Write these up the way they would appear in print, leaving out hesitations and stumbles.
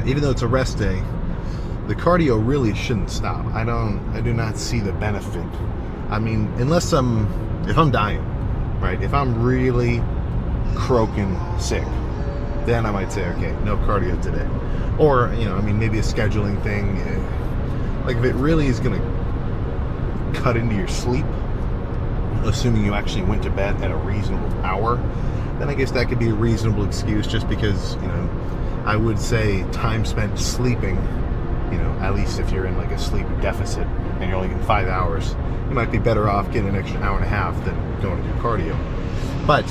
even though it's a rest day, the cardio really shouldn't stop. I do not see the benefit. I mean, if I'm dying, right? If I'm really croaking sick, then I might say, okay, no cardio today. Or, I mean, maybe a scheduling thing. Like if it really is gonna cut into your sleep, assuming you actually went to bed at a reasonable hour, then I guess that could be a reasonable excuse, just because, I would say time spent sleeping, at least if you're in like a sleep deficit and you're only getting 5 hours, you might be better off getting an extra hour and a half than going to do cardio. But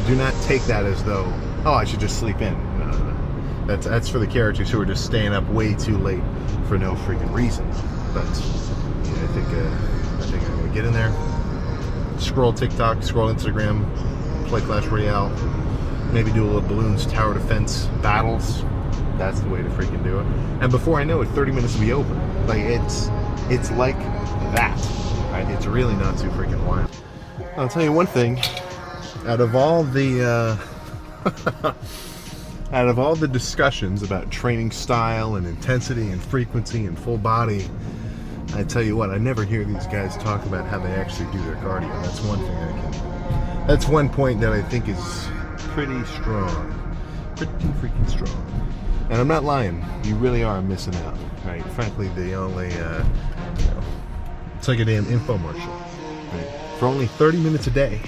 do not take that as though, oh, I should just sleep in. No. That's for the characters who are just staying up way too late for no freaking reason. But I think I'm gonna get in there, scroll TikTok, scroll Instagram, play Clash Royale, maybe do a little balloons tower defense battles. That's the way to freaking do it. And before I know it, 30 minutes will be over. Like it's like that, right? It's really not too freaking wild. I'll tell you one thing. Out of all the discussions about training style and intensity and frequency and full body, I tell you what, I never hear these guys talk about how they actually do their cardio. That's one thing that's one point that I think is pretty strong. Pretty freaking strong. And I'm not lying, you really are missing out, right? Frankly, the only, it's like a damn infomercial, right? For only 30 minutes a day,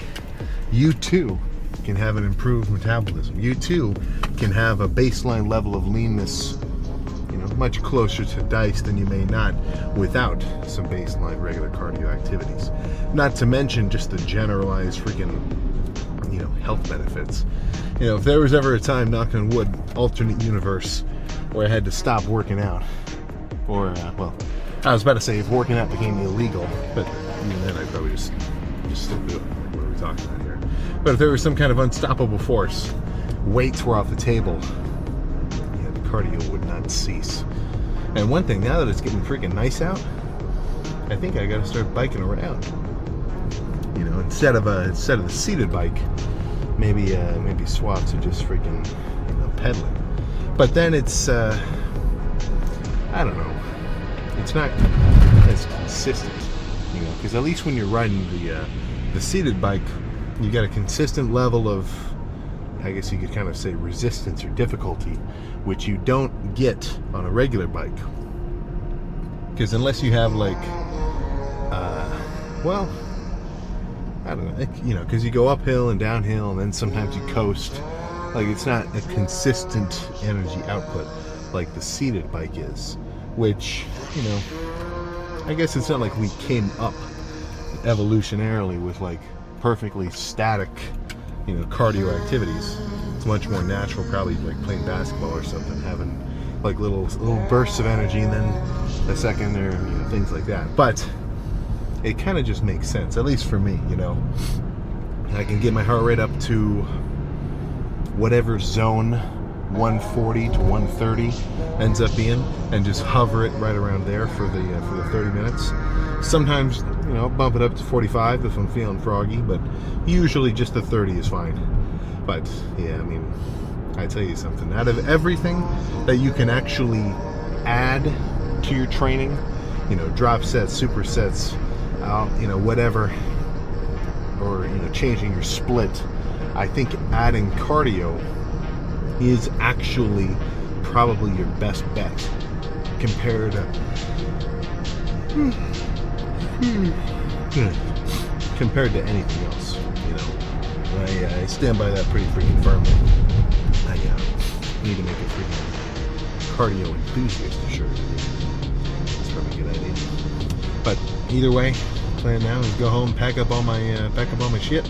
you too can have an improved metabolism. You too can have a baseline level of leanness, much closer to dice than you may not without some baseline regular cardio activities. Not to mention just the generalized freaking, health benefits. If there was ever a time, knock on wood, alternate universe, where I had to stop working out, or, I was about to say if working out became illegal, but even then I'd probably just still do it. What are we talking about here? But if there was some kind of unstoppable force, weights were off the table, the cardio would not cease. And one thing, now that it's getting freaking nice out, I think I gotta start biking around. Instead of the seated bike, maybe swap to just freaking pedaling. But then it's I don't know, it's not as consistent, because at least when you're riding the seated bike, you got a consistent level of, I guess you could kind of say, resistance or difficulty, which you don't get on a regular bike. Because unless you have like I don't know, because you go uphill and downhill, and then sometimes you coast. Like, it's not a consistent energy output like the seated bike is, which, I guess it's not like we came up evolutionarily with like perfectly static, cardio activities. It's much more natural, probably like playing basketball or something, having like little bursts of energy and then a second or things like that. But it kind of just makes sense, at least for me. I can get my heart rate up to whatever zone 140 to 130 ends up being, and just hover it right around there for the 30 minutes. Sometimes, bump it up to 45 if I'm feeling froggy, but usually just the 30 is fine. But yeah, I tell you something, out of everything that you can actually add to your training, drop sets, supersets, whatever, or changing your split, I think adding cardio is actually probably your best bet compared to anything else. I stand by that pretty freaking firmly. I need to make a freaking cardio enthusiast shirt. That's probably a good idea. But either way, plan now is go home, pack up all my shit,